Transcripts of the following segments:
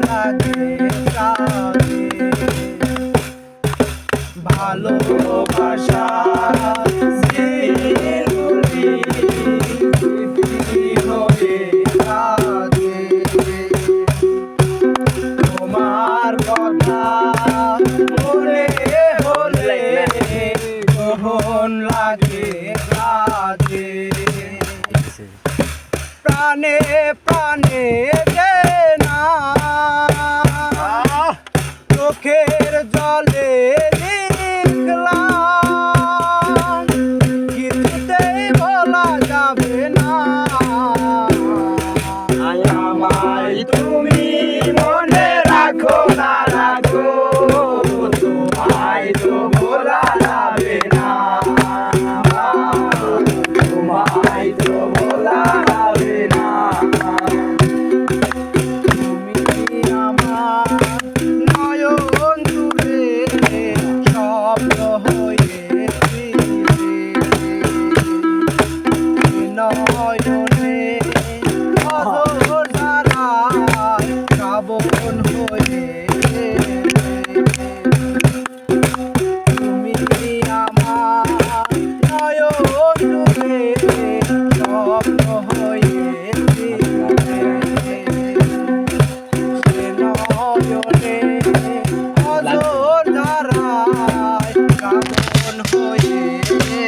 লাগে প্রাণে ভালোবাসা স্মৃতিগুলি হয়ে কাঁদে তোমার কথা মনে হলে কখন লাগে কাঁদে প্রাণে প্রাণে যে না চোখের জলে লিখলাম কিছুতেই বলা যাবে না আমায় তুমি মনে রাখো না রাখো তোমায় তো বলা যাবে না তোমায় তো বলা যাবে না তুমি আমার নয়ন জুড়ে স্বপ্ন হয়েছিলে নয়নে অঝোর ধারায় শ্রাবণ হয়ে তুমি আমার নয়ন জুড়ে স্বপ্ন হয়েছিলে সে নয়নে অঝোর ধারায় শ্রাবণ হয়েছিলে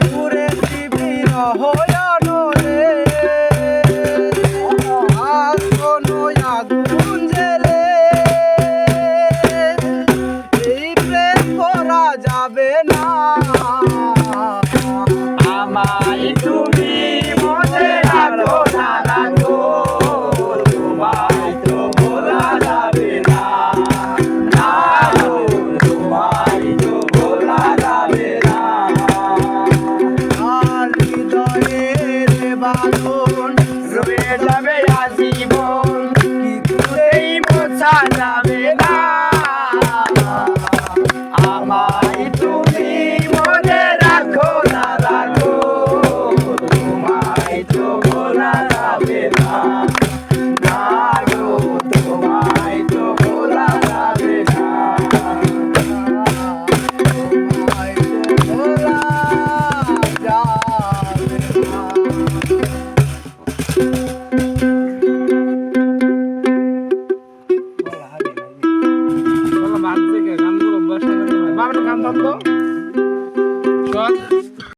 পুরেছি বিরহ নরে আর কোনো আগুন জেলে এই প্রেম করা যাবে না আমায় তুমি মনে রাখো না রাখো তোমায় তো বলা যাবে না না গো, তোমায় তো বলা যাবে না আর হৃদয়ের বাঁধন রয়ে যাবে আজীবন কিছুতেই মোছা যাবে না আমায় তুমি মনে রাখো না রাখো তোমায় তো বলা যাবে না না গো, তোমায় তো বলা যাবে না তোমায় তো বলা যাবে না বাদ থেকে গানগুলো বসে গান থাকতো